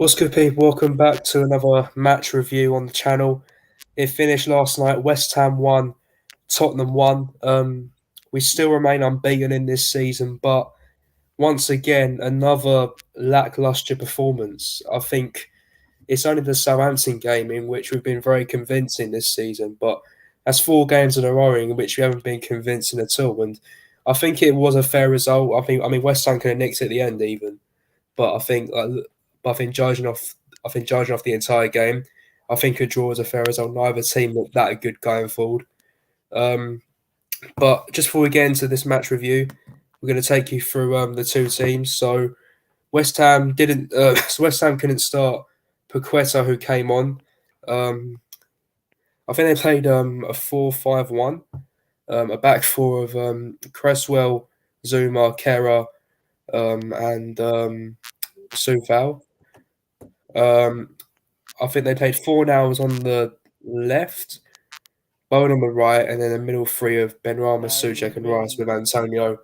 What's good, people? Welcome back to another match review on the channel. It finished last night. West Ham won, Tottenham won. We still remain unbeaten in this season, but once again, another lackluster performance. I think it's only the Southampton game in which we've been very convincing this season, but that's 4 games in a row in which we haven't been convincing at all. And I think it was a fair result. I mean, West Ham could have nicked it at the end even. But I think judging off the entire game, I think a draw is a fair result. Neither team looked that good going forward. Um, but just before we get into this match review, we're going to take you through the two teams. So West Ham didn't. So West Ham couldn't start Paqueta, who came on. I think they played a 4-5-1, a back four of Cresswell, Zuma, Kera, and Soufal. I think they played 4 hours on the left, Bowen on the right, and then a middle three of Benrahma, Soucek, and Rice with Antonio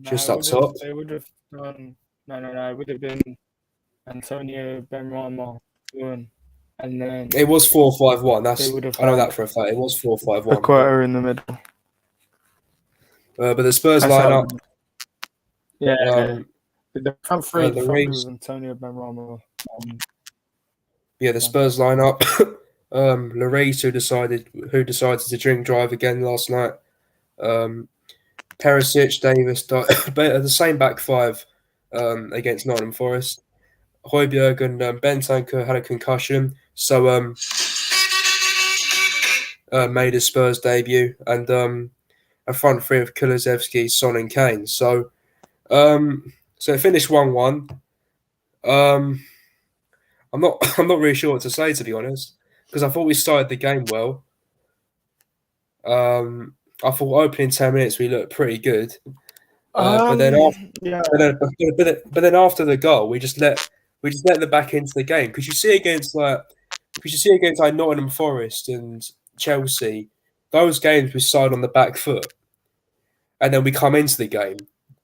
just up top. They would have done. No. It would have been Antonio, Benrahma, Bowen, and then It was 4-5-1. I know had that for a fact. It was 4-5-1. Paqueta in the middle. But the Spurs That's how- lineup. The front three the front Reece- was Antonio, Benrahma. The Spurs lineup. Lloris, who decided to drink drive again last night. Perisic, Davis, the same back five against Nottingham Forest. Højbjerg and Bentancur had a concussion, so made his Spurs debut, and a front three of Kulusevski, Son, and Kane. So it finished 1-1. I'm not really sure what to say, to be honest, because I thought we started the game well. I thought opening 10 minutes we looked pretty good, but then after the goal we just let them back into the game. Because you see against Nottingham Forest and Chelsea, those games we started on the back foot, and then we come into the game.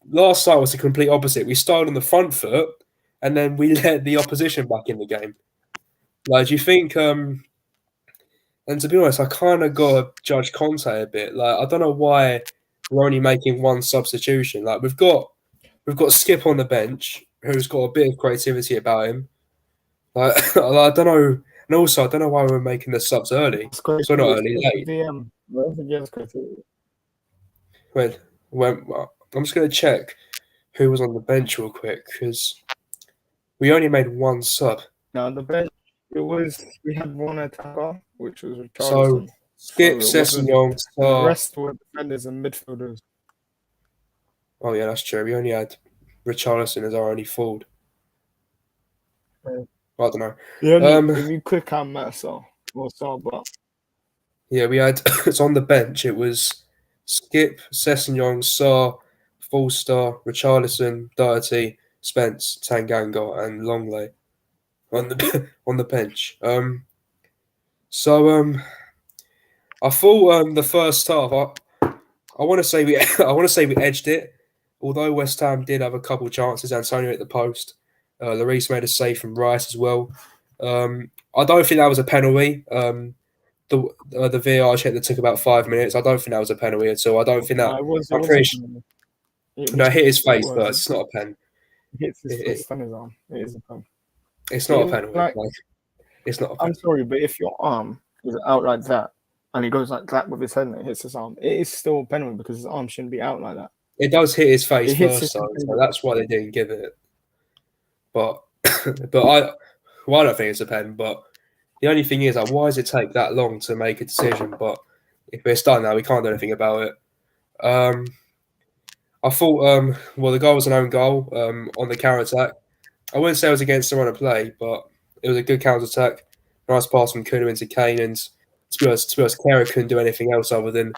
Last night was the complete opposite. We started on the front foot, and then we let the opposition back in the game. Like, do you think? And to be honest, I kind of got to judge Conte a bit. Like, I don't know why we're only making one substitution. Like, we've got Skip on the bench, who's got a bit of creativity about him. Like, I don't know, and also I don't know why we're making the subs early. So not early, late. Wait, I'm just going to check who was on the bench real quick, because we only made one sub. No, the bench. We had one attacker, which was So Richarlison. Skip, Sessegnon, The rest were defenders and midfielders. Oh yeah, that's true. We only had Richarlison as our only forward. Right. I don't know. If you click on Mercer or Salba. Yeah, we had it's on the bench. It was Skip, Sessegnon, Sarr, Forster, Richarlison, Doherty, Spence, Tanganga, and Longley on the bench. I thought the first half. I want to say we edged it. Although West Ham did have a couple chances, Antonio at the post, Lloris made a save from Rice as well. I don't think that was a penalty. The VAR check that took about 5 minutes. I don't think that was a penalty at all. I don't think that. I'm pretty sure. No, it hit his face first. It's not a pen. It hits his face on his arm. It is a pen. It's not a penalty. It's not a penalty. I'm sorry, but if your arm is out like that and he goes like that with his head and it hits his arm, it is still a penalty because his arm shouldn't be out like that. It does hit his face first, so that's why they didn't give it. But I don't think it's a pen. But the only thing is, like, why does it take that long to make a decision? But if it's done now, we can't do anything about it. I thought, the goal was an own goal on the counter attack. I wouldn't say it was against the run of play, but it was a good counter attack. Nice pass from Kuno into Kane, and to be honest, Kera couldn't do anything else other than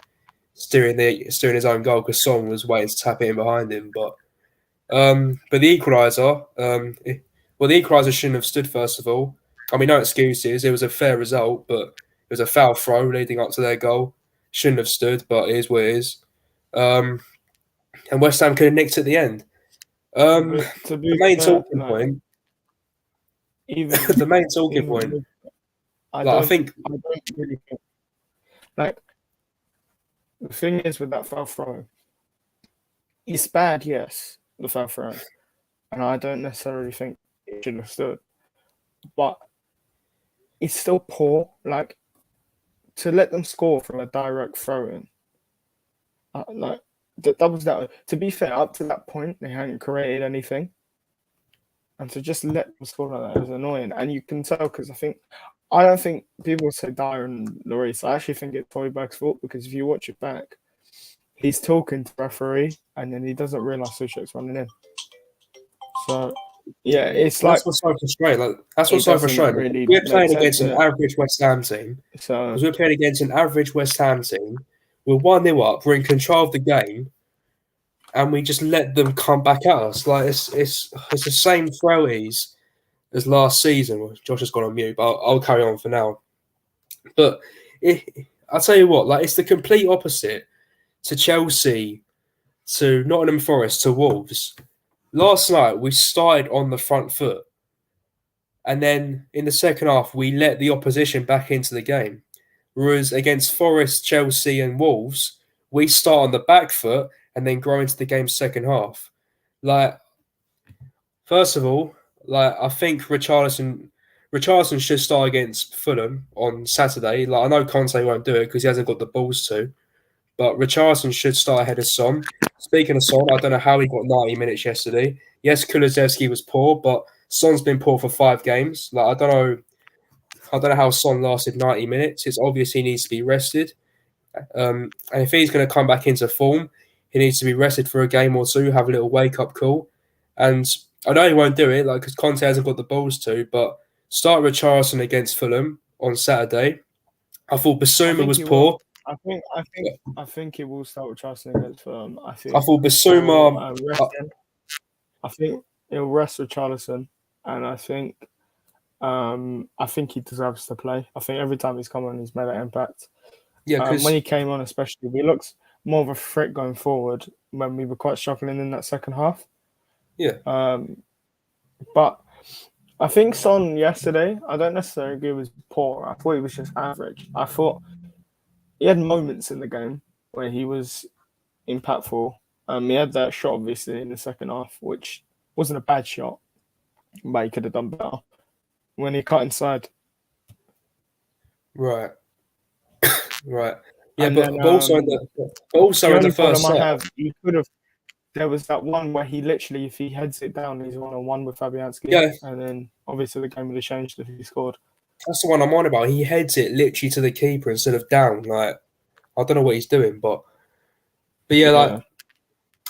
steering his own goal because Son was waiting to tap it in behind him. But the equaliser, the equaliser shouldn't have stood. First of all, I mean, no excuses. It was a fair result, but it was a foul throw leading up to their goal. Shouldn't have stood, but it is what it is. And West Ham could have nicked at the end. The main talking point. even the main talking even point. with, I Like, I don't think I don't really think, like, the thing is with that foul throw, it's bad, yes, the foul throw, and I don't necessarily think it should have stood, but it's still poor. Like, to let them score from a direct throw in, like, that was that. To be fair, up to that point, they hadn't created anything, and to just let them score like that is annoying. And you can tell because I don't think people say Dyer and Lloris. I actually think it's Højbjerg's fault because if you watch it back, he's talking to the referee and then he doesn't realise Souček's running in. So yeah, it's that's like what's so frustrating. Like, that's it what's so doesn't frustrating. really We're make playing sense, against an innit? average West Ham team So because we're playing against an average West Ham team. We're 1-0 up. We're in control of the game, and we just let them come back at us. Like it's the same throwies as last season. Well, Josh has gone on mute, but I'll carry on for now. But I'll tell you what, like it's the complete opposite to Chelsea, to Nottingham Forest, to Wolves. Last night we started on the front foot, and then in the second half we let the opposition back into the game. Whereas against Forest, Chelsea, and Wolves, we start on the back foot and then grow into the game's second half. Like, first of all, like I think Richarlison should start against Fulham on Saturday. Like I know Conte won't do it because he hasn't got the balls to, but Richarlison should start ahead of Son. Speaking of Son, I don't know how he got 90 minutes yesterday. Yes, Kulusevski was poor, but Son's been poor for 5 games. Like I don't know how Son lasted 90 minutes. It's obvious he needs to be rested. And if he's going to come back into form, he needs to be rested for a game or two, have a little wake up call. And I know he won't do it, like because Conte hasn't got the balls to. But start Richarlison against Fulham on Saturday. I thought I Basuma think was he will. poor. I think he will start with Charleston against I I think thought he'll Basuma. rest him. I think he'll rest with Charleston, and I think he deserves to play. I think every time he's come on, he's made an impact. Yeah, When because he came on, especially, we looked more of a threat going forward when we were quite struggling in that second half. yeah, But I think Son yesterday, I don't necessarily agree was poor. I thought he was just average. I thought he had moments in the game where he was impactful. He had that shot obviously in the second half, which wasn't a bad shot, but he could have done better when he cut inside. right, right. Yeah, And then but also the in the only first problem I half. have, he could have. There was that one where he literally, if he heads it down, he's 1-on-1 with Fabianski, Yeah, and then obviously the game would have changed if he scored. that's the one I'm on about. He heads it literally to the keeper instead of down. Like I don't know what he's doing, but yeah, like Yeah,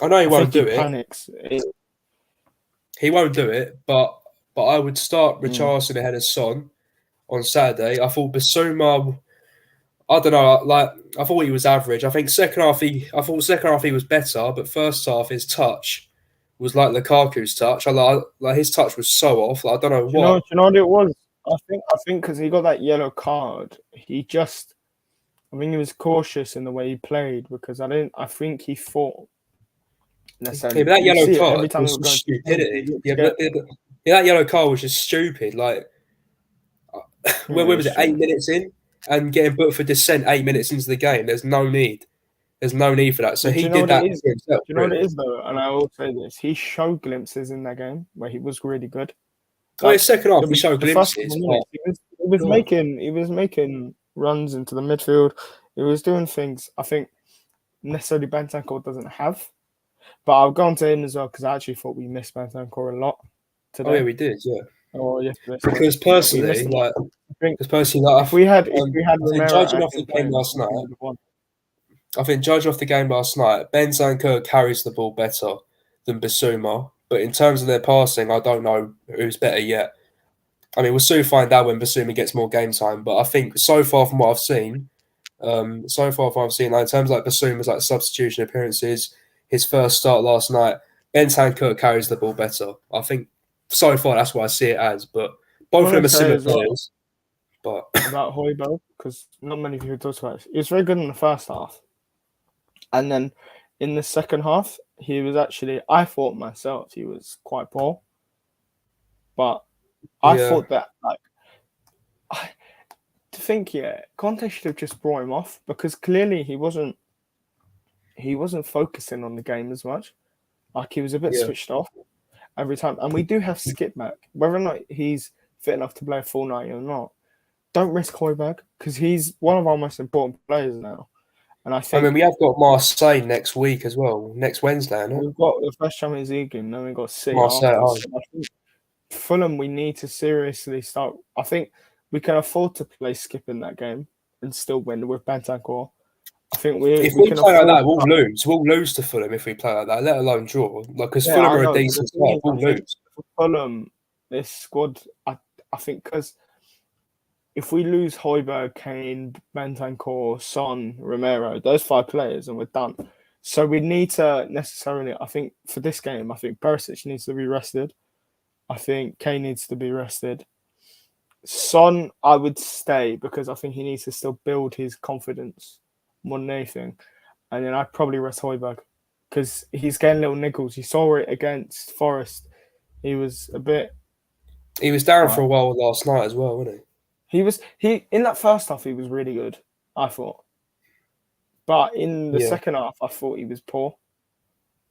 I know he I won't think he do it. panics. He won't do it, but I would start Mm. Richarlison ahead of Son on Saturday. I thought Basuma. I don't know. Like I thought he was average. I thought second half he was better, but first half his touch was like Lukaku's touch. Like his touch was so off. Like, I don't know Do what. you know what it was? I think because he got that yellow card, I think he was cautious in the way he played because I think he thought Yeah, but necessarily. that You yellow see it card every time we was were just going to the game. He stupidity. looked Yeah, scared. yeah, that yellow card was just stupid. Like where Yeah, was it's it? true. 8 minutes in and getting booked for dissent 8 minutes into the game. There's no need. There's no need for that. So But do he you know did what it that is? for Do himself, you know what it really. is though? And I will say this: he showed glimpses in that game where he was really good. Oh, yeah, Like second half he showed the first couple glimpses, of but minutes, oh, he was making runs into the midfield. He was doing things I think necessarily Bentancur doesn't have. But I'll go on to him as well because I actually thought we missed Bentancur a lot oh yeah, today we did, yeah. or yesterday. Sorry, Because we missed personally, a lot. like, I think because personally, like, if we had I think Romero judging at off the acting game playing, last I think we night, would have won. I think judging off the game last night, Ben Zanker carries the ball better than Basuma. But in terms of their passing, I don't know who's better yet. I mean, we'll soon find out when Basuma gets more game time. But I think so far from what I've seen, like, in terms of like Basuma's like substitution appearances, his first start last night, Ben Tankurt carries the ball better. I think so far that's what I see it as. But I both of want them to are say similar as well players. But about Højbjerg because not many people talk about it. He was very good in the first half, and then in the second half, he was actually. I thought myself he was quite poor, but I Yeah, thought that to think, Conte should have just brought him off because clearly he wasn't focusing on the game as much. Like he was a bit yeah. switched off every time. And we do have Skip back. Whether or not he's fit enough to play a full 90 or not, don't risk Højbjerg because he's one of our most important players now. And I I mean, think we have got Marseille next week as well, next Wednesday, isn't it? we've got the first Champions League game, then we've got City Marseille at after. home. So I think Fulham, we need to seriously start. I think we can afford to play Skip in that game and still win with Bentancur. I think we If we we can play like afford. that, we'll lose. We'll lose to Fulham if we play like that, let alone draw. Like, because Yeah, Fulham I are a know. But the decent thing side, is, I we'll think lose. for Fulham, this squad, I think because if we lose Højbjerg, Kane, Bentancur, Son, Romero, those five players, and we're done. So we need to necessarily, I think, for this game, I think Perisic needs to be rested. I think Kane needs to be rested. Son, I would stay because I think he needs to still build his confidence more than anything. And then I'd probably rest Højbjerg because he's getting little niggles. You saw it against Forest. He was a bit He was down for like a while last night as well, wasn't he in that first half he was really good, I thought. But in the he? Yeah. second half, I thought he was poor.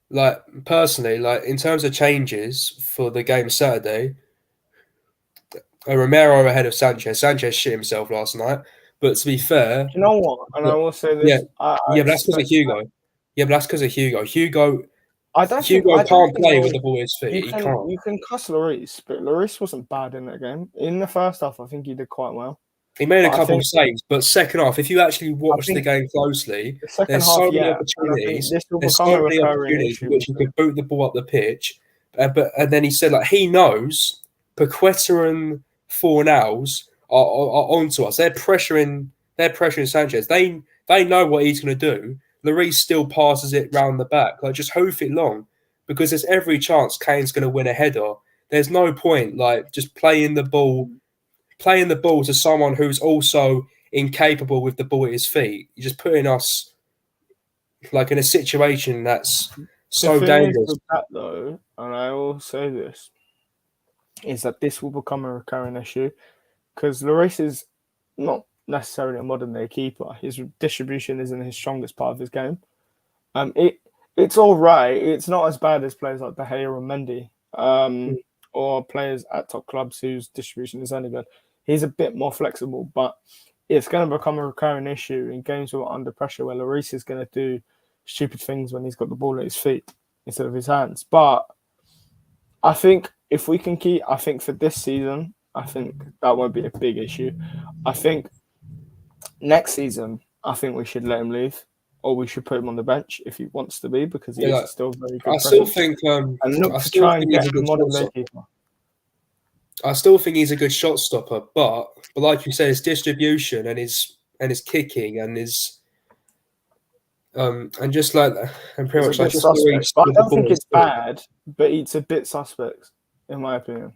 Like, personally, like, in terms of changes for the game Saturday, Romero ahead of Sanchez. Sanchez shit himself last night. But to be fair, Do you know what? And I but, will say yeah, this: I yeah, but that's because of expect. Hugo. Yeah, but that's because of Hugo. I don't think. Hugo I don't can't think play with Lloris. the ball at his feet. You He can can't. you can cuss Lloris, but Lloris wasn't bad in that game. In the first half, I think he did quite well. He made a But couple of saves, but second half, if you actually I watch the think game closely, the second there's half, so many yeah, and I think opportunities. this will There's become so a many recurring opportunities in issue which with he him. could boot the ball up the pitch. And then he said like he knows Paqueta and Fornals are onto us. They're pressuring Sanchez. They know what he's going to do. Lloris still passes it round the back. Like just hoof it long because there's every chance Kane's going to win a header. There's no point like just playing the ball to someone who's also incapable with the ball at his feet. You're just putting us like in a situation that's The so thing is dangerous. with that though, and I will say this, is that this will become a recurring issue because Lloris is not necessarily a modern day keeper. His distribution isn't his strongest part of his game. It's all right. It's not as bad as players like De Gea or Mendy, or players at top clubs whose distribution is only good. He's a bit more flexible, but it's going to become a recurring issue in games where we're under pressure, where Lloris is going to do stupid things when he's got the ball at his feet instead of his hands. But I think if we can keep, I think for this season, I think that won't be a big issue. I think next season, I think we should let him leave, or we should put him on the bench if he wants to be, because he Yeah, is like, still a very I good still presence, think and look I to still try and think he's get a a good modern shot day stopper. keeper. I still think he's a good shot stopper, but like you said, his distribution and his kicking and just like and pretty It's a much like bit just where he suspect, but I with the don't ball think at his it's feet. bad. But it's a bit suspect, in my opinion.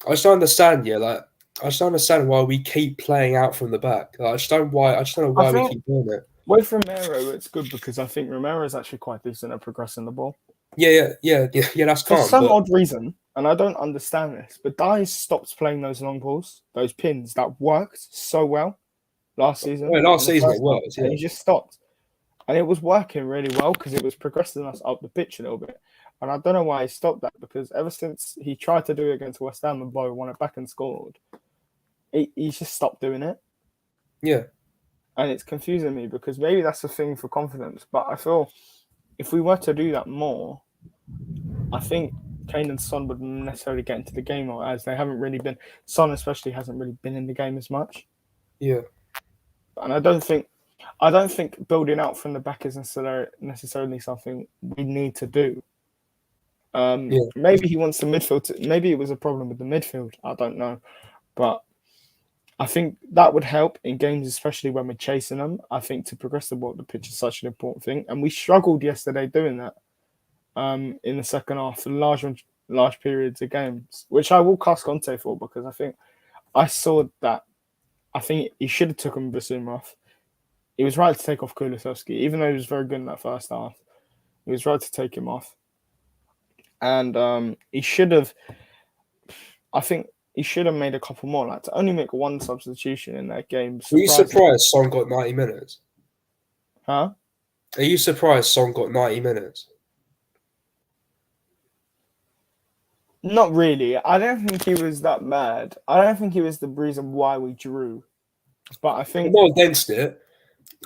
I just don't understand. Yeah, like I just don't understand why we keep playing out from the back. Like, I just don't know I why we think keep doing it. with Romero, it's good because I think Romero is actually quite decent at progressing the ball. Yeah. That's For calm, some but odd reason, and I don't understand this, but Dice stopped playing those long balls, those pins that worked so well last season well, in last the season it first half, worked. and Yeah, he just stopped. And it was working really well because it was progressing us up the pitch a little bit. And I don't know why he stopped that because ever since he tried to do it against West Ham and Bow won it back and scored, he's just stopped doing it. yeah, And it's confusing me because maybe that's a thing for confidence. But I feel if we were to do that more, I think Kane and Son would necessarily get into the game more as they haven't really been. Son especially hasn't really been in the game as much. yeah, And I don't think building out from the back is necessarily something we need to do. yeah, Maybe he wants the midfield. Maybe it was a problem with the midfield. I don't know, but I think that would help in games, especially when we're chasing them. I think to progress the ball up the pitch is such an important thing, and we struggled yesterday doing that. In the second half, for large periods of games, which I will cast Conte for because I think I saw that. I think he should have taken Basuma off. He was right to take off Kulusevski, even though he was very good in that first half. He was right to take him off, and he should have. I think he should have made a couple more. Like to only make one substitution in that game. Are you Surprising. surprised Son got 90 minutes? Huh? Are you surprised Son got 90 minutes? Not really. I don't think he was that bad. I don't think he was the reason why we drew. But I I'm think not against it.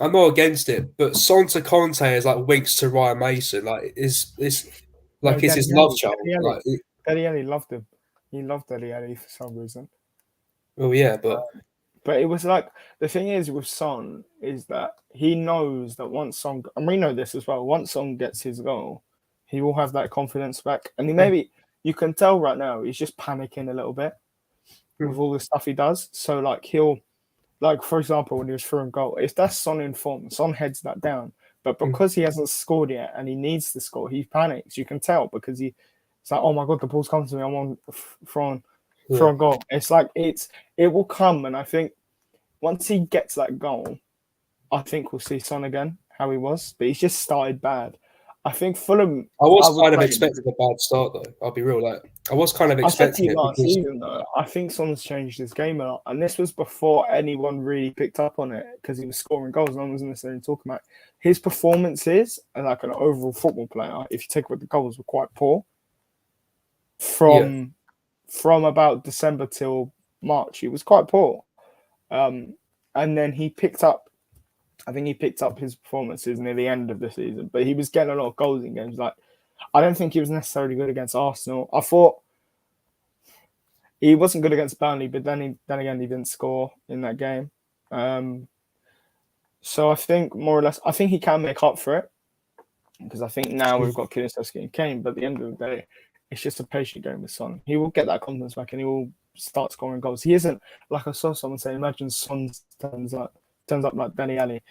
I'm not against it, but Son to Conte is like winks to Ryan Mason. Like it's no, like it's his love child. Like, Dele Alli loved him. He loved Dele Alli for some reason. well, yeah, but But it was like the thing is with Son is that he knows that once Son, and we know this as well. Once Son gets his goal, he will have that confidence back, and he maybe you can tell right now he's just panicking a little bit with all the stuff he does. So like he'll like for example when he was through goal, if that's Son in form, Son heads that down. But because he hasn't scored yet and he needs to score, he panics. You can tell because it's like, oh my god, the ball's come to me. I'm on throwing goal. It's like it will come, and I think once he gets that goal, I think we'll see Son again how he was. But he's just started bad. I think Fulham. I was would kind of play expecting a bad start though. I'll be real. Like I was kind of I said to expecting you it last because season, though, I think Son's changed his game a lot. And this was before anyone really picked up on it because he was scoring goals. No one was necessarily talking about it. His performances and like an overall football player, if you take away the goals, were quite poor. From about December till March, he was quite poor. And then he picked up, I think he picked up his performances near the end of the season, but he was getting a lot of goals in games. Like, I don't think he was necessarily good against Arsenal. I thought he wasn't good against Burnley, but then again, he didn't score in that game. So I think more or less, I think he can make up for it because I think now we've got Kulusevski and Kane. But at the end of the day, it's just a patient game with Son. He will get that confidence back and he will start scoring goals. He isn't like I saw someone say. Imagine Son turns up like Dele Alli.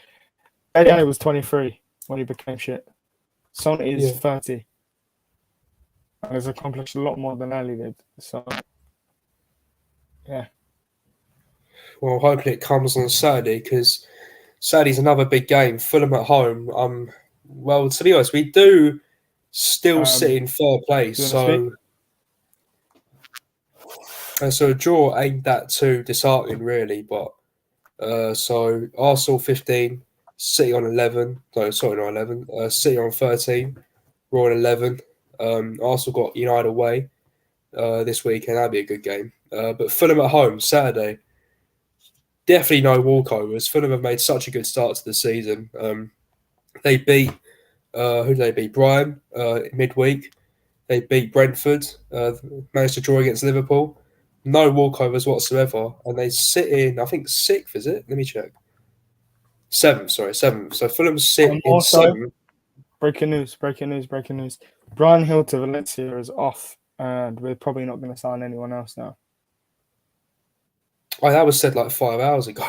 Dele Alli was 23 when he became shit. Son is 30 and has accomplished a lot more than Ali did. So yeah. well, hopefully it comes on Saturday because Saturday's another big game. Fulham at home. Well, to be honest, we do still sit in third place. So a draw ain't that too disheartening, really. But so Arsenal 15, City on 11. No, sorry, not 11. City on 13. We're on 11. Arsenal got United away this weekend. That'd be a good game. But Fulham at home Saturday. Definitely no walkovers. Fulham have made such a good start to the season. They beat who did they beat? Brighton midweek. They beat Brentford. Managed to draw against Liverpool. No walkovers whatsoever, and they sit in I think sixth. Is it? Let me check. Seventh. Sorry, seventh. So Fulham sit in seventh. Breaking news! Brian Hill to Valencia is off, and we're probably not going to sign anyone else now. Oh, that was said like 5 hours ago.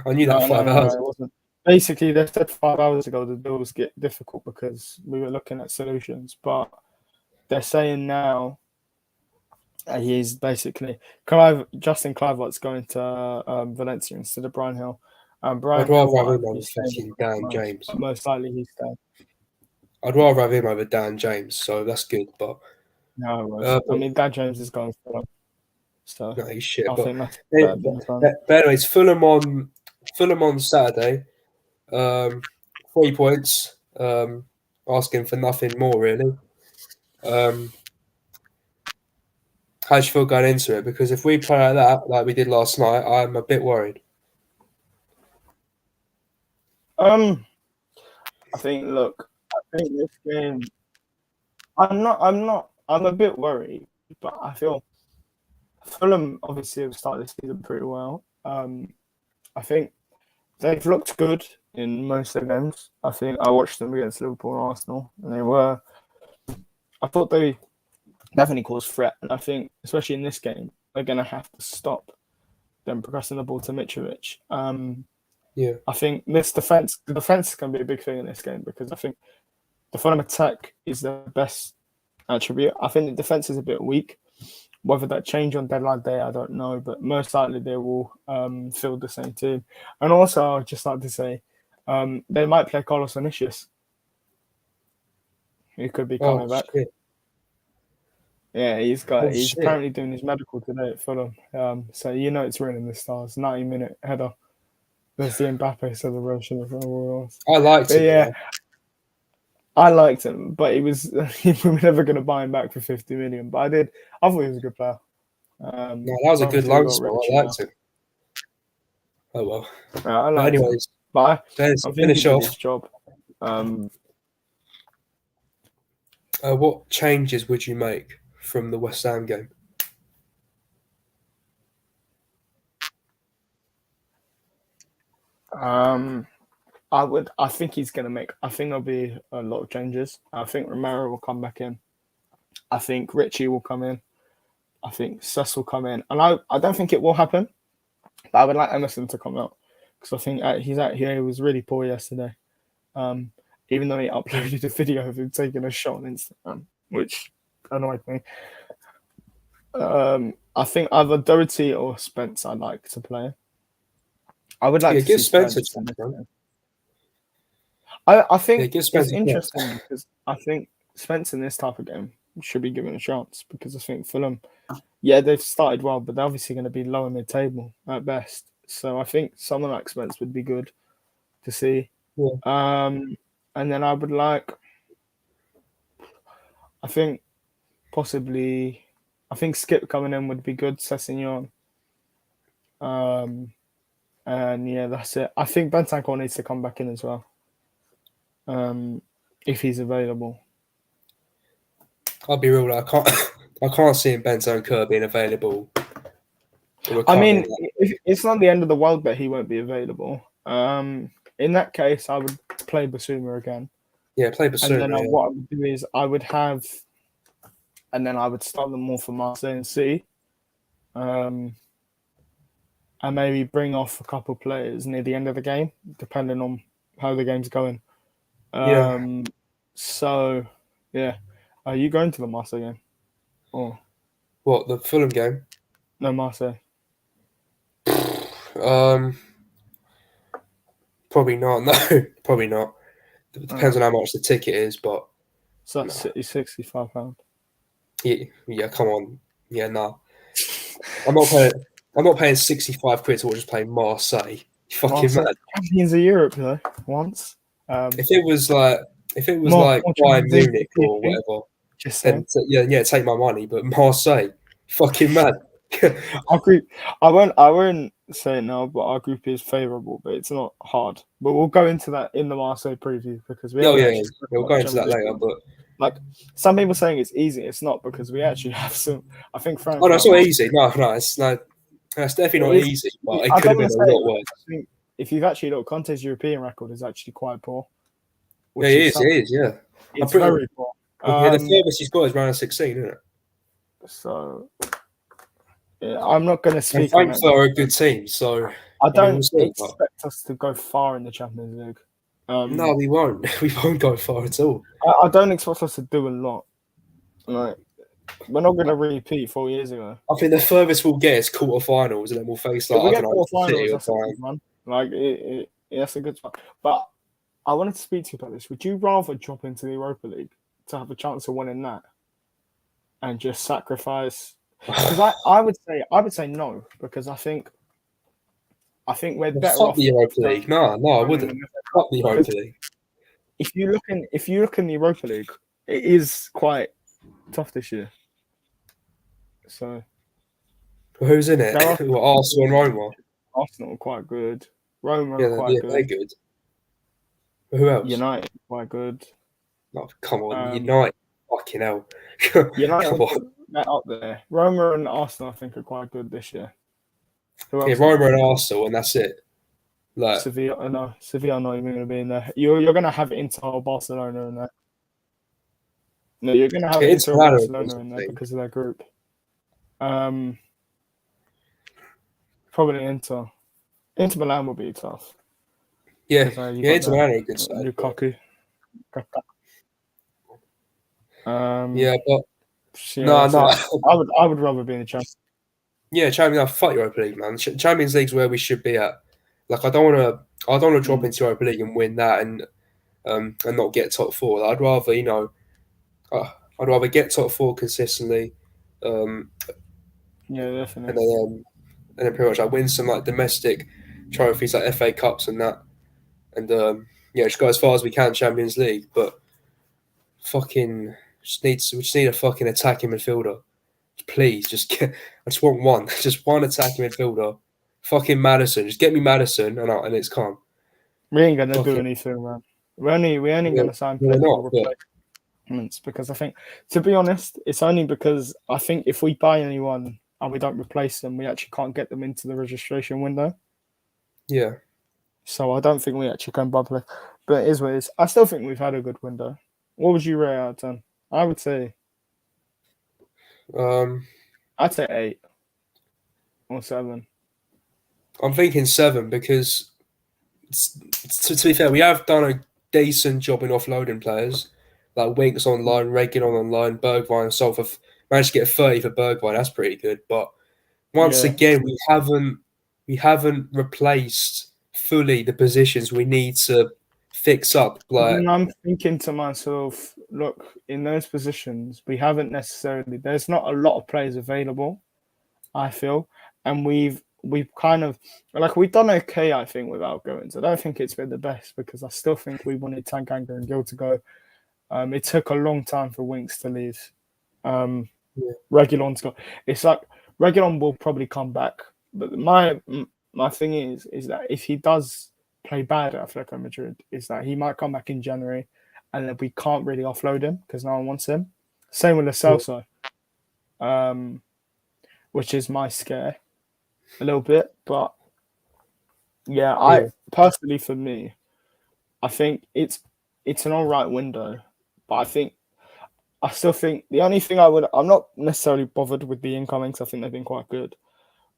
I knew that 5 hours. No, it wasn't. Basically, they said 5 hours ago the deals get difficult because we were looking at solutions, but they're saying now he's basically Justin Kluivert's going to Valencia instead of Brian Hill. Brian I'd rather Hill, have him over fucking Dan James. Most likely he's staying. I'd rather have him over Dan James, so that's good. But no, I mean Dan James is going for him, so no, he's shit. I think that's but anyways, Fulham on Saturday. 3 points. Asking for nothing more really. How do you feel going into it? Because if we play like that, like we did last night, I'm a bit worried. I think. Look, I think this game. I'm a bit worried, but I feel Fulham obviously have started the season pretty well. I think they've looked good in most of the games. I think I watched them against Liverpool and Arsenal, and I thought they definitely caused threat. And I think, especially in this game, they're going to have to stop them progressing the ball to Mitrovic. I think the defense is going to be a big thing in this game because I think the Fulham attack is their best attribute. I think the defense is a bit weak. Whether that change on deadline day, I don't know, but most likely they will field the same team. And also, I'd just like to say, they might play Carlos Vinicius. He could be coming back. Shit. Yeah, Oh he's shit! apparently doing his medical today at Fulham. So you know it's written in the stars. 90-minute header. There's the Mbappe celebration of the Royals. I liked But him, you yeah, know. I liked him, but he was we were never going to buy him back for 50 million. But I did. I thought he was a good player. No, that was a good Obviously we loan got spell. Richie I now. liked him. Oh well. I But liked him, anyways, but Dennis, I to think he finish did off, his job. Um, what changes would you make from the West Ham game? um, I would. I think he's going to make. I think there'll be a lot of changes. I think Romero will come back in. I think Richie will come in. I think Cess will come in, and I don't think it will happen. But I would like Emerson to come out because I think he's out here. He was really poor yesterday. Um, Even though he uploaded a video of him taking a shot on Instagram, which annoyed me. I think either Doherty or Spence I'd like to play. I would like Yeah, to give see Spencer a Spence in chance, this man. game. I Yeah, think give it's Spencer a chance. interesting because I think Spence in this type of game should be given a chance because I think Fulham, yeah, they've started well, but they're obviously going to be lower mid table at best. So I think someone like Spence would be good to see. Yeah. And then I would like, I think possibly, I think Skip coming in would be good. Sessignon. Um, and yeah, that's it. I think Bentancur needs to come back in as well. If he's available. I'll be real. I can't. I can't see him Bentancur being available. I mean, Recovering that. it's not the end of the world that he won't be available. In that case, I would play Basuma again, Yeah, play and then Basuma. Yeah. what I would do is I would have, and then I would start them more for Marseille and City, and maybe bring off a couple players near the end of the game, depending on how the game's going. Yeah. So yeah, are you going to the Marseille game or What, the Fulham game? no Marseille? Um, probably not. No, probably not. It depends on how much the ticket is, but So that's no. £65. Yeah, yeah, come on. Yeah, no. I'm not paying. I'm not paying 65 quid to watch us play Marseille. You fucking Marseille mad. champions of Europe though once. If it was like, if it was More like more Bayern champions Munich than or PSG. whatever, Just then saying. yeah, take my money. But Marseille, fucking mad. Our group. I won't say it now, but our group is favourable, but it's not hard. But we'll go into that in the Marseille preview because we Oh haven't yeah, actually spoken we'll about go the into that Champions later. League. But Like some people saying it's easy, it's not because we actually have some. I think oh no, it's Frankfurt. not easy. No, it's no, it's definitely It not is. easy. But it I could don't have been want to a say it lot because worse. I think if you've actually looked, Conte's European record is actually quite poor, Yeah, which it is is. It something. is. Yeah, I'm It's pretty. very poor. Yeah, the furthest he's got is round of 16, isn't it? So yeah, I'm not going to And speak on it. Frankfurt are a good team, so I I mean don't we'll see. But expect us to go far in the Champions League. no, we won't. We won't go far at all. I don't expect us to do a lot. Like we're not going to repeat 4 years ago. I think the furthest we'll get is quarterfinals, and then we'll face If like we I don't get know, quarterfinals, City or that's a Bayern. good one. Like that's a good one. But I wanted to speak to you about this. Would you rather drop into the Europa League to have a chance of winning that and just sacrifice? Because I would say no because I think we're Well, better fuck off the Europa going League. No, I winning wouldn't. the FA Cup. Fuck the Because Europa League. if you look in the Europa League, it is quite tough this year. So Well, who's in it? there are Well, Arsenal and Roma. Arsenal are quite good. Roma are Yeah, quite they're good. good. Who else? United are quite good. No, come on, Um, United. Fucking hell. United Come on. they're up there. Roma and Arsenal I think are quite good this year. Who Yeah, else are Roma good? and Arsenal, and that's it. Like, Sevilla. No, Sevilla are not even going to be in there. You're going to have Inter or Barcelona in there. No, you're going to have yeah, it's Inter or Milan are a Barcelona decent in there team. because of their group. Um, Probably Inter. Inter Milan will be tough Yeah, because you yeah, got Inter the Milan are a good side. But, Lukaku. yeah, but Yeah, no, that's no. it. I would rather be in the Champions. Yeah, Champions League. Fuck Europa League, man. Champions League's where we should be at. Like, I don't want to. I don't want to drop into Europa League and win that and not get top four. I'd rather, I'd rather get top four consistently. Um, Yeah, and definitely. then pretty much I win some like domestic trophies like FA Cups and that, and yeah, just go as far as we can Champions League. But fucking we just need a fucking attacking midfielder. Please, just get. I just want one, just one attacking midfielder. Fucking Madison, just get me Madison, and it's calm. We ain't gonna do Fucking anything, man. We only yeah, gonna sign we're players not, for but replacements because I think, to be honest, it's only because I think if we buy anyone and we don't replace them, we actually can't get them into the registration window. yeah. So I don't think we actually can buy players. But it is what it is. I still think we've had a good window. What would you rate out of 10? I would say Um, I'd say 8 or 7. I'm thinking 7 because to be fair, we have done a decent job in offloading players. Like Winks online, Regan online, Bergwijn, Salford managed to get 30 for Bergwijn. That's pretty good. But once Yeah. again, we haven't replaced fully the positions we need to fix up. Like And I'm thinking to myself, look, in those positions, we haven't necessarily. There's not a lot of players available. I feel, and we've kind of like we've done okay. I think without Goins, I don't think it's been the best because I still think we wanted Tanganga and Gill to go. It took a long time for Winks to leave. yeah, Reguilon's got. It's like Reguilon will probably come back, but my thing is that if he does play bad at Atletico Madrid, is that he might come back in January, and then we can't really offload him because no one wants him. Same with Lo yeah, Celso, which is my scare a little bit, but yeah, I yeah. personally for me, I think it's an all right window, but I still think the only thing I'm not necessarily bothered with the incomings. I think they've been quite good.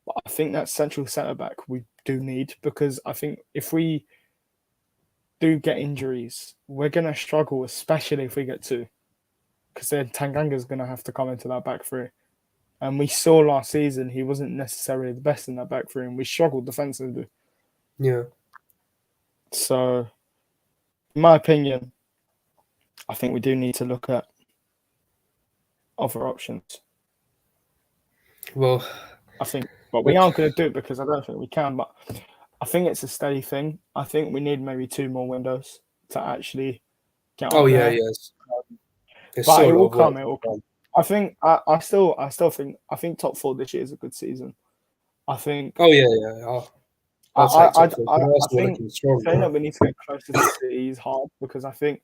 But I think that central centre back we do need because I think if we do get injuries, we're gonna struggle, especially if we get two. Because then Tanganga's gonna have to come into that back three. And we saw last season he wasn't necessarily the best in that back three, and we struggled defensively. Yeah. So, in my opinion, I think we do need to look at other options. Well, I think, but we aren't going to do it because I don't think we can. But I think it's a steady thing. I think we need maybe 2 more windows to actually get oh up yeah, there. yes. There's But still it a lot will of work come. It to will be come. done. I still think top four this year is a good season. I think Oh yeah, yeah. I'll take top four. I Arsenal are think looking strong, saying bro. that we need to get closer to City is hard because I think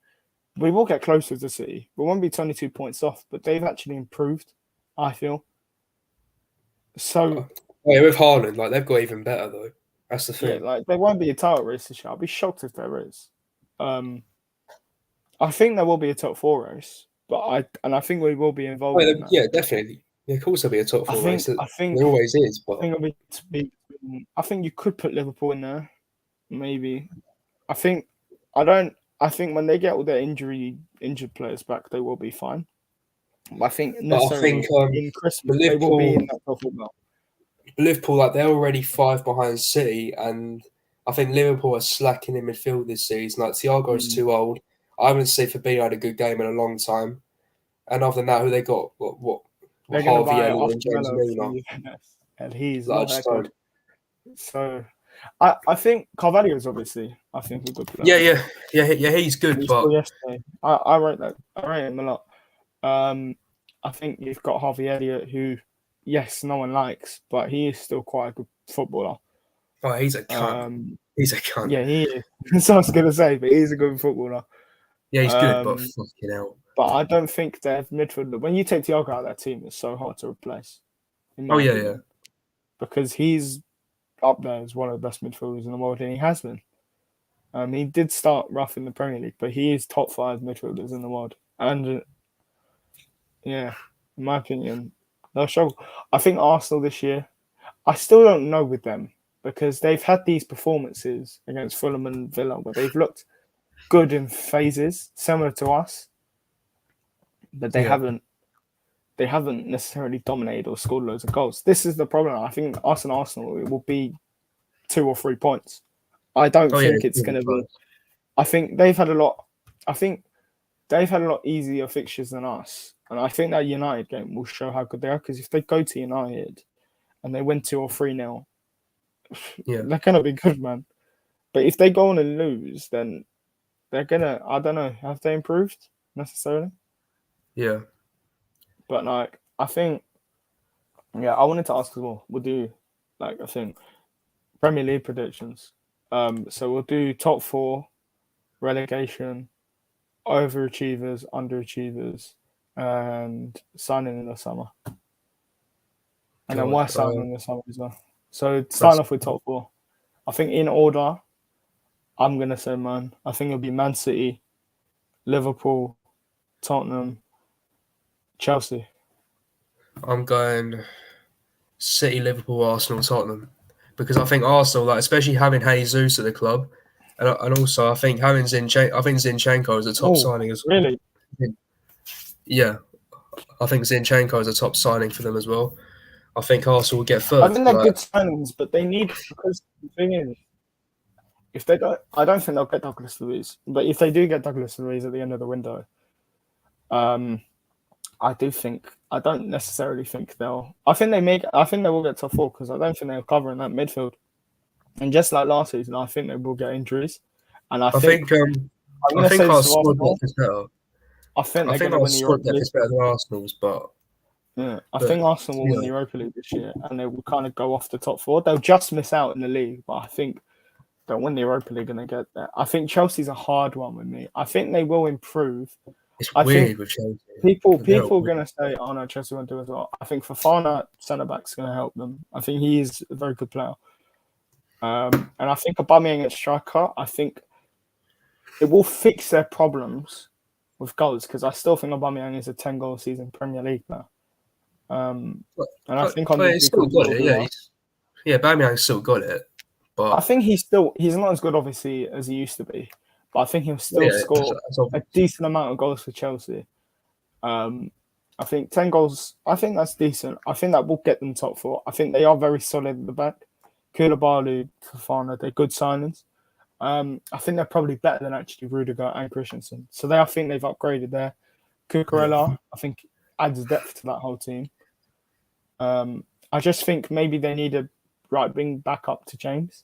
we will get closer to City. We won't be 22 points off, but they've actually improved. I feel so. Oh yeah, with Haaland, like they've got even better though. That's the Yeah, thing. like there won't be a title race this year. I'll be shocked if there is. Um, I think there will be a top four race, but I think we will be Oh, involved yeah, in that. yeah, definitely. Yeah, of course there'll be a top I four race. think I think There always is, I but think it'll I think you could put Liverpool in there, maybe. I think I don't. I think when they get all their injured players back, they will be fine. I think I think necessarily in Christmas for they will be Liverpool, in that top four now. Liverpool, like they're already 5 behind City, and I think Liverpool are slacking in midfield this season. Like Thiago's Mm. too old. I haven't seen Fabinho had a good game in a long time. And other than that, who they got? What They're gonna Harvey buy Elliott and Oscar James Mello for Milner. you, and he's Like, I not just that good. don't. So I think Carvalho is obviously I think a good player. Yeah, yeah, yeah, yeah. He's good, We saw but yesterday. I rate that. I rate him a lot. Um, I think you've got Harvey Elliott, who, yes, no one likes, but he is still quite a good footballer. oh, he's a cunt. Um, He's a cunt. yeah, he is. That's what I was gonna say, but he's a good footballer. Yeah, he's good, but Um, fucking hell. but I don't think their midfield. When you take Thiago out of that team, it's so hard to replace, in Oh my yeah, yeah. opinion, because he's up there as one of the best midfielders in the world, and he has been. He did start rough in the Premier League, but he is top five midfielders in the world, and yeah, in my opinion, they'll struggle. I think Arsenal this year, I still don't know with them because they've had these performances against Fulham and Villa where they've looked good in phases, similar to us, but they Yeah. haven't necessarily dominated or scored loads of goals. This is the problem. I think us and Arsenal it will be 2 or 3 points. I don't Oh yeah, think it's it's gonna be going to be. close. I think they've had a lot. I think they've had a lot easier fixtures than us, And I think that United game will show how good they are. Because if they go to United and they win 2 or 3-0, Yeah, they're gonna be good, man. But if they go on and lose, then they're gonna. I don't know. Have they improved necessarily? yeah. But like, I think, yeah, I wanted to ask as well. We'll do like I think Premier League predictions. So we'll do top 4, relegation, overachievers, underachievers, and signing in the summer. And then God, why signing in the summer as well. So that's starting off with top 4. I think in order, I'm gonna say man. I think it'll be Man City, Liverpool, Tottenham, Chelsea. I'm going City, Liverpool, Arsenal, Tottenham, because I think Arsenal, like especially having Jesus at the club, and also I think having Zinchenko as a top Oh, signing as really? well. Yeah, I think Zinchenko is a top signing for them as well. I think Arsenal will get I third. think they're Like, good signings, but they need because the thing is, if they don't, I don't think they'll get Douglas Luiz. But if they do get Douglas Luiz at the end of the window, um, I do think I don't necessarily think they'll. I think they make. I think they will get top 4 because I don't think they'll cover in that midfield. And just like last season, I think they will get injuries. And I I think think I'm I going to say think our this of squad Arsenal. depth is better. I think I they're going think to our win the squad Europa depth League. is better than Arsenal's, Yeah, I but think Arsenal will win yeah, the Europa League this year, and they will kind of go off the top 4. They'll just miss out in the league, but I think they'll win the Europa League and they get there. I think Chelsea's a hard one with me. I think they will improve. it's I think weird with Chelsea. They're people are weird. going to say, "Oh no, Chelsea won't do as well." I think Fofana centre back's going to help them. I think he is a very good player, and I think Aubameyang at striker. I think it will fix their problems with goals because I still think Aubameyang is a 10-goal season Premier League player. And I think on the He's still weekend he got will it. do Yeah, well. Bamiyang's still got it, I but think he's not as good obviously as he used to be, but I think he'll still yeah, score that's a obvious. decent amount of goals for Chelsea. Um, I think 10 goals. I think that's decent. I think that will get them top 4. I think they are very solid at the back. Koulibaly, Fofana, they're good signings. I think they're probably better than actually Rudiger and Christensen. So I think they've upgraded there. Yeah, Cucurella, I think adds depth to that whole team. I just think maybe they need a right wing back up to James.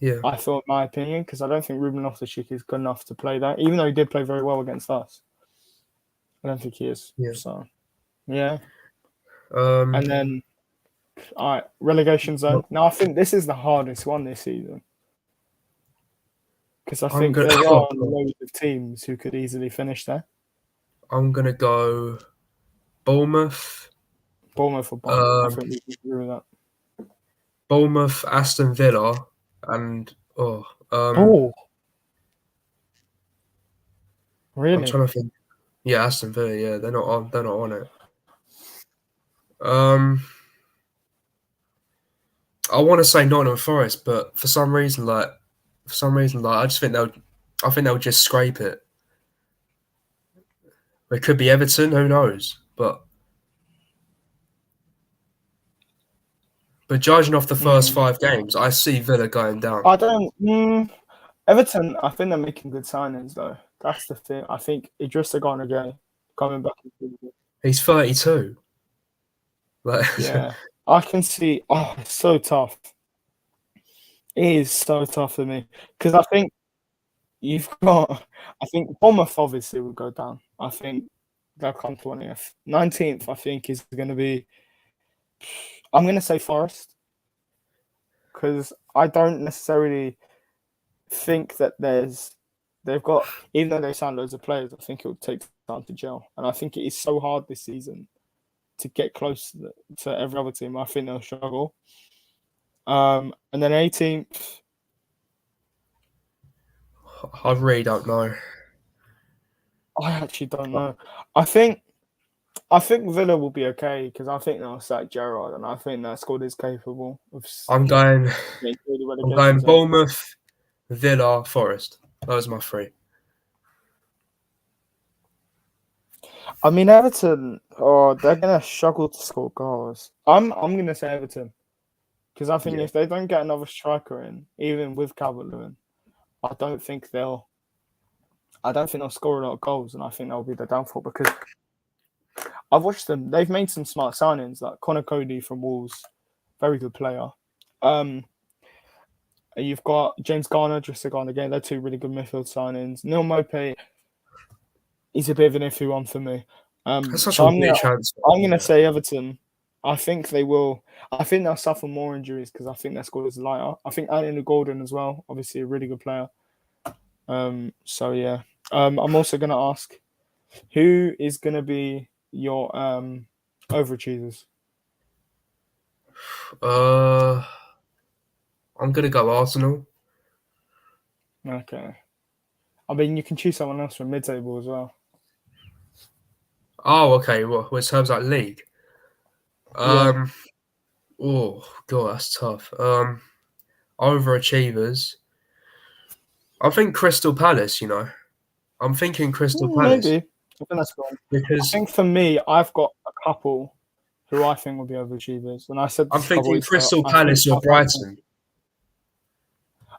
yeah, I thought, my opinion, because I don't think Ruben Loftus-Cheek is good enough to play that, even though he did play very well against us. I don't think he is. yeah. So, yeah. Um, And then, all right, relegation zone. Now, I think this is the hardest one this season because I I'm think gonna there are loads of teams who could easily finish there. I'm gonna go Bournemouth, Bournemouth or Bum. I um, think we can agree with that. Bournemouth, Aston Villa, and Oh, I'm really? trying to think. Yeah, Aston Villa. Yeah, they're not on. They're not on it. Um, I want to say Nottingham Forest, but for some reason, I just think they'll just scrape it. It could be Everton. Who knows? But judging off the first Mm. 5 games, I see Villa going down. I don't. Everton, I think they're making good signings though. That's the thing. I think Idrissa Gana Gueye coming back. He's 32. Like, Yeah, I can see. Oh, it's so tough. It is so tough for me because I think you've got. I think Bournemouth obviously will go down. I think they'll come 20th. 19th, I think, is going to be. I'm going to say Forest because I don't necessarily think that they've got, even though they signed loads of players, I think it will take time to gel. And I think it is so hard this season to get close to every other team. I think they'll struggle. And then 18th, I really don't know. I actually don't know. I think Villa will be okay because I think they'll sack Gerrard, and I think that squad is capable of I'm going. getting through the I'm relegation going zone. Bournemouth, Villa, Forest. Those are my 3. I mean, Everton, oh, they're gonna struggle to score goals. I'm gonna say Everton because I think Yeah, if they don't get another striker in, even with Calvert-Lewin, I don't think they'll. I don't think they'll score a lot of goals, and I think that'll be the downfall because I've watched them. They've made some smart signings, like Connor Cody from Wolves, very good player. You've got James Garner, Jessica Garner again. They're two really good midfield signings. Neil Mope, he's a bit of an iffy one for me. That's such So a I'm weird gonna transfer. I'm gonna say Everton. I think they will. I think they'll suffer more injuries because I think their squad is lighter. I think Anthony Gordon as well, obviously a really good player. So yeah. I'm also gonna ask, who is gonna be your overachievers? I'm gonna go Arsenal. Okay. I mean, you can choose someone else from mid-table as well. Oh, okay. Well, in terms of like league, Yeah. um, oh god, that's tough. Overachievers. I think Crystal Palace. I'm thinking Crystal Maybe. Palace I think that's fine. I because think for me, I've got a couple who I think will be overachievers. And I said I'm this a couple of thinking weeks ago. Crystal I think Palace or Southampton. Brighton.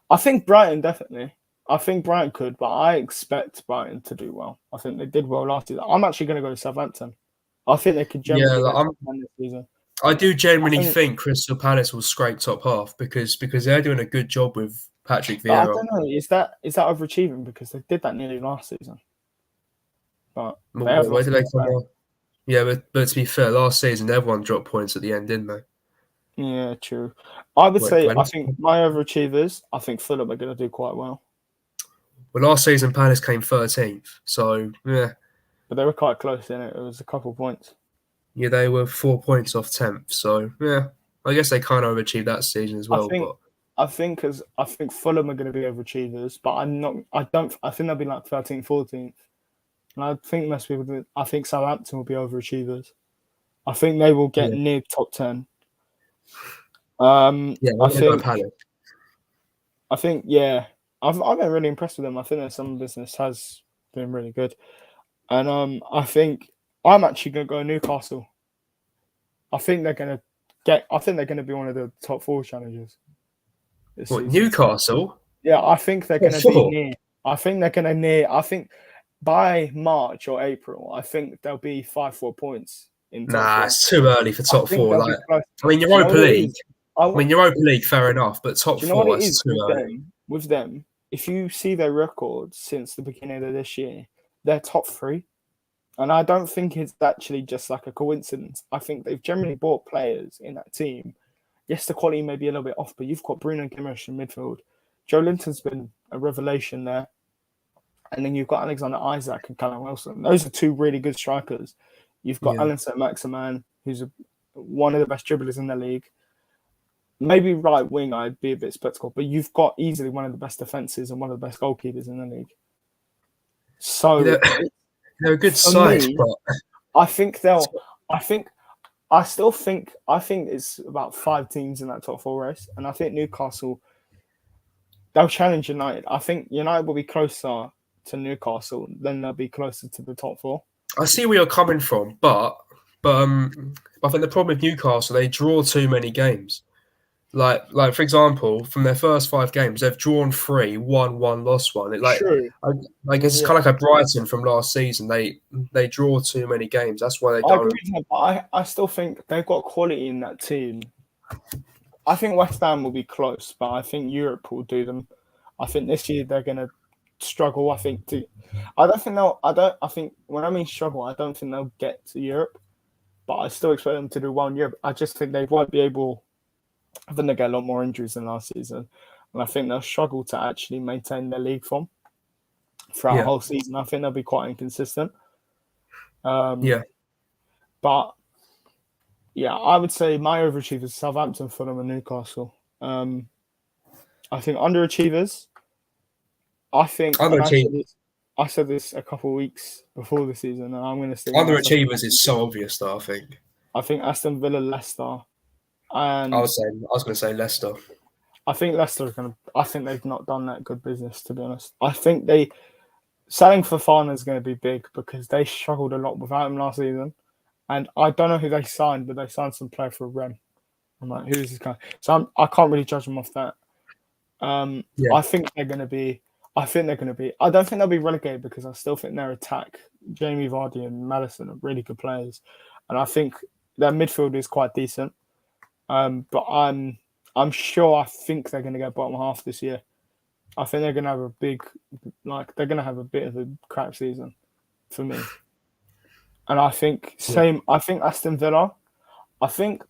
I think Brighton definitely. I think Brighton could, but I expect Brighton to do well. I think they did well last season. I'm actually going to go to Southampton. I think they could Yeah, generally like, get top 10 this season. I do I genuinely think, think Crystal Palace will scrape top half because they're doing a good job with Patrick but I Vieira. don't know. Is that overachieving because they did that nearly last season? But they have Where lost did a they lot of come players. on? Yeah, but to be fair, last season everyone dropped points at the end, didn't they? Yeah, true. I would say When I think my overachievers. I think Fulham are going to do quite well, well, last season Palace came 13th, so yeah, but they were quite close in it. It was a couple points. yeah, they were 4 points off 10th, so yeah, I guess they kind of overachieved that season as I well. think But I think Fulham are going to be overachievers, but I'm not. I don't. I think they'll be like 13th, 14th, and I think most people do. I think Southampton will be overachievers. I think they will get yeah, near top 10. yeah, I I'm gonna go think. Palace. I think. Yeah, I've been really impressed with them. I think their summer business has been really good, and I think I'm actually going to go Newcastle. I think they're going to get. I think they're going to be one of the top four challengers this What season. Newcastle? Yeah, I think they're What going to be for? near. I think they're going to near. I think by March or April, I think there'll be 5 4 points in top Nah, four. it's too early for I top think four. they'll Like, be close. I mean, Do you know Europa what it League. is? I mean, Europa League, fair enough, but top Do you know what four, it that's is too with early. them? With them, if you see their records since the beginning of this year, they're top three. And I don't think it's actually just like a coincidence. I think they've generally bought players in that team. Yes, the quality may be a little bit off, but you've got Bruno Guimaraes in midfield. Joe Linton's been a revelation there. And then you've got Alexander Isaac and Callum Wilson. Those are two really good strikers. You've got Yeah, Alan Saint-Maximin, who's one of the best dribblers in the league. Maybe right wing, I'd be a bit skeptical, but you've got easily one of the best defenses and one of the best goalkeepers in the league. you So know, they're a good for side, me, but I think they'll. I think. I still think. I think it's about 5 teams in that top four race, and I think Newcastle. They'll challenge United. I think United will be closer to Newcastle than they'll be closer to the top four. I see where you're coming from. But I think the problem with Newcastle, they draw too many games. Like for example, from their first 5 games, they've drawn three, won one, lost one. True. Like it's Yeah. kind of like a Brighton from last season. They draw too many games. That's why they I agree don't. with that, but I still think they've got quality in that team. I think West Ham will be close, but I think Europe will do them. I think this year they're going to struggle. I don't think they'll. I think when I mean struggle, I don't think they'll get to Europe, but I still expect them to do well in Europe. I just think they won't be able. I think they get a lot more injuries than last season, and I think they'll struggle to actually maintain their league form throughout the Yeah, whole season. I think they'll be quite inconsistent. Um, yeah. but yeah, I would say my overachievers: Southampton, Fulham, and Newcastle. I think underachievers. I think, and Underachievers, I said this a couple of weeks before the season, and I'm going to stick with myself. underachievers is so obvious, though. I think. I think Aston Villa, Leicester, I and was saying, I was going to say Leicester. I think Leicester are going to. I think they've not done that good business, to be honest. I think they selling Fofana is going to be big because they struggled a lot without him last season, and I don't know who they signed, but they signed some player for Rem. I'm like, who's this guy? So I can't really judge them off that. Yeah, I think they're going to be. I think they're going to be. I don't think they'll be relegated because I still think their attack, Jamie Vardy and Madison, are really good players, and I think their midfield is quite decent. But I'm sure I think they're going to get bottom half this year. I think they're going to have a big, they're going to have a bit of a crap season for me. And I think same. I think Aston Villa. I think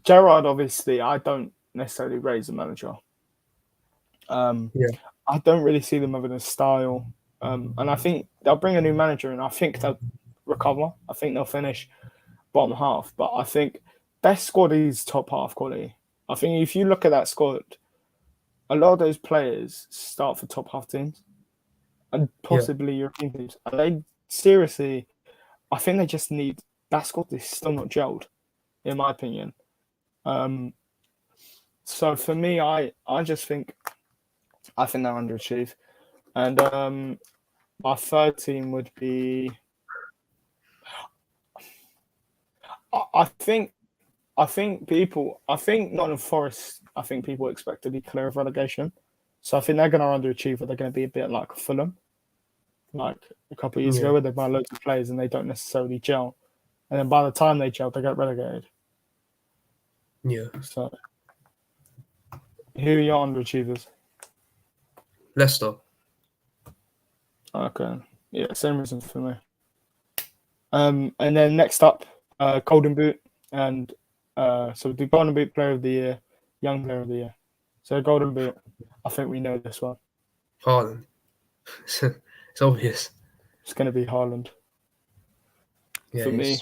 Gerrard. Obviously, I don't necessarily raise the manager. Yeah. I don't really see them having a style. And I think they'll bring a new manager, and I think they'll recover. I think they'll finish bottom half. But I think best squad is top half quality. I think if you look at that squad, a lot of those players start for top half teams and possibly European teams. And they seriously, I think they just need that squad is still not gelled, in my opinion. So for me, I just think they're underachieved. And my third team would be I think Nottingham Forest, I think people expect to be clear of relegation. So I think they're going to underachieve, but they're going to be a bit like Fulham, like a couple of years ago, where they buy loads of players and they don't necessarily gel. And then by the time they gel, they get relegated. Yeah. So who are your underachievers? Leicester. Okay. Yeah, same reason for me. And then next up, Golden Boot. And so the Golden Boot Player of the Year, Young Player of the Year. So Golden Boot, I think we know this one. Haaland. It's obvious. It's going to be Haaland. Yeah, for me.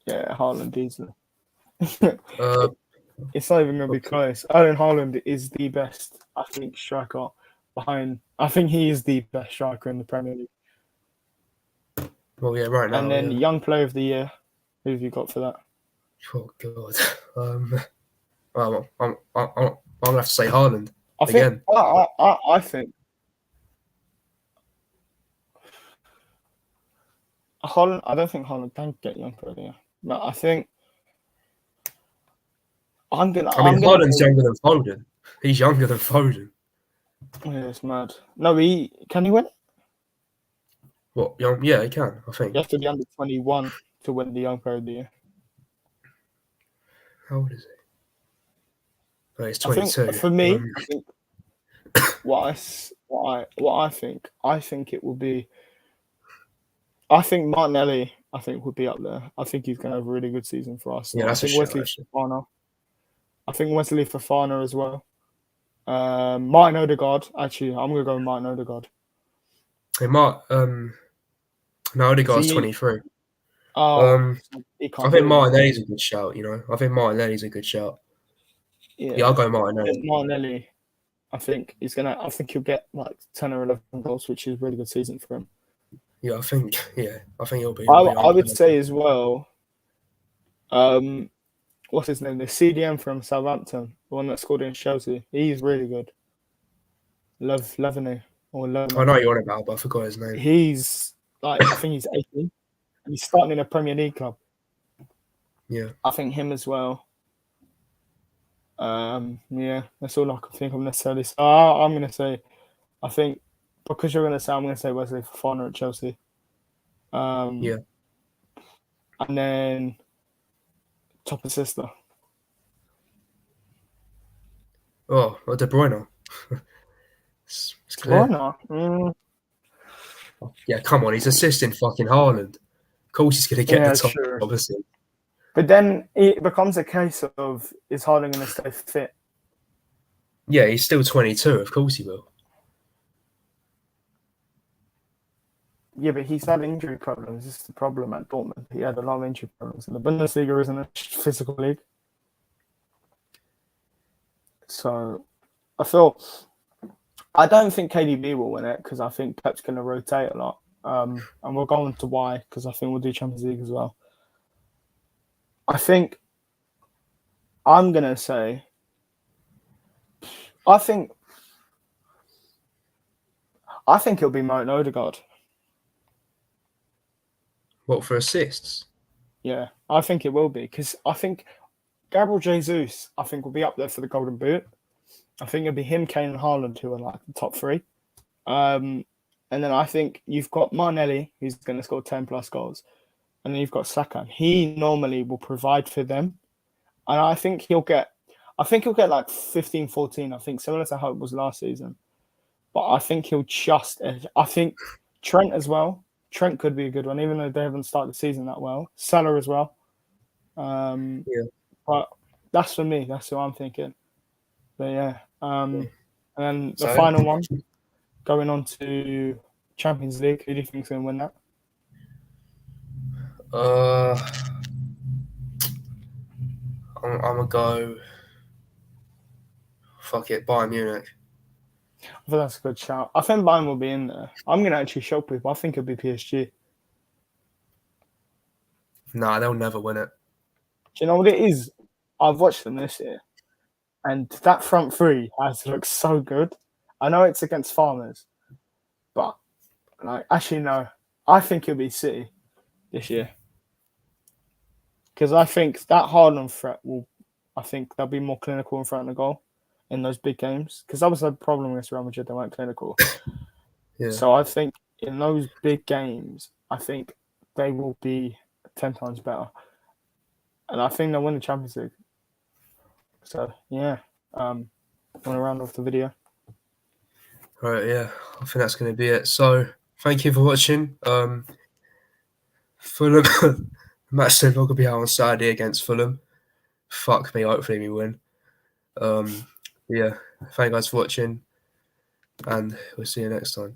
Yeah, Haaland easily. It's not even going to be close. Erling Haaland is the best, I think, striker behind. I think he is the best striker in the Premier League. Well, yeah, right now. And then Young Player of the Year. Who have you got for that? Oh God. I'm gonna have to say Haaland again. I think Haaland. I don't think Haaland can get Young Player of the Year, but I think Haaland's younger than Foden. He's younger than Foden. Yeah, it's mad. No, can he win? What? Yeah, he can. I think you have to be under 21 to win the Young Player of the Year. How old is he? Oh, he's 22. I think, for me, I think what I think it will be. I think Martinelli, would be up there. I think he's going to have a really good season for us. Yeah, that's I think Wesley Fofana. I think Wesley Fofana as well. Martin Odegaard. Actually, I'm going to go with Martin Odegaard. Hey, no, Odegaard's 23. Oh, I think Martinelli's a good shout. I think Martinelli's a good shout. Yeah, I'll go Martinelli. Martinelli, I think he'll get like 10 or 11 goals, which is a really good season for him. Yeah, I think he'll be. I would say as well. What's his name? The CDM from Southampton, the one that scored in Chelsea. He's really good. Levenue or Levenue. I know you're on about, but I forgot his name. He's I think he's 18. He's starting in a Premier League club. Yeah, I think him as well. Yeah, that's all I can think of necessarily. So I'm going to say, I think, because you're going to say, I'm going to say Wesley Fofana at Chelsea. Yeah. And then top assister. Oh, De Bruyne. It's clear. De Bruyne? Yeah, come on. He's assisting fucking Haaland. Of course he's going to get the top, obviously. But then it becomes a case of, is Haaland going to stay fit? Yeah, he's still 22. Of course he will. Yeah, but he's had injury problems. This is the problem at Dortmund. He had a lot of injury problems. And the Bundesliga isn't a physical league. So I don't think KDB will win it because I think Pep's going to rotate a lot. And we'll go on to why, because I think we'll do Champions League as well. I think I'm going to say, I think it'll be Martin Odegaard. What, for assists? Yeah, I think it will be, because I think Gabriel Jesus, will be up there for the Golden Boot. I think it'll be him, Kane, and Haaland who are like the top three. And then I think you've got Martinelli, who's going to score 10 plus goals. And then you've got Saka. He normally will provide for them. And I think he'll get like 15, 14, I think, similar to how it was last season. But I think I think Trent as well. Trent could be a good one, even though they haven't started the season that well. Salah as well. Yeah. But that's for me. That's who I'm thinking. But yeah. And then the So, final one, going on to Champions League. Who do you think's going to win that? I'm gonna go. Fuck it, Bayern Munich. I think that's a good shout. I think Bayern will be in there. I'm going to actually show people. I think it'll be PSG. Nah, they'll never win it. Do you know what it is? I've watched them this year, and that front three has looked so good. I know it's against Farmers, but like actually no, I think it'll be City this year because I think that Haaland threat will. I think they'll be more clinical in front of the goal in those big games because that was the problem with Real Madrid. They weren't clinical. Yeah. So I think in those big games, I think they will be 10 times better, and I think they'll win the Champions League. So yeah, want to round off the video? Right, yeah. I think that's going to be it. So, thank you for watching. Fulham match still going to be out on Saturday against Fulham. Fuck me, hopefully we win. Yeah, thank you guys for watching, and we'll see you next time.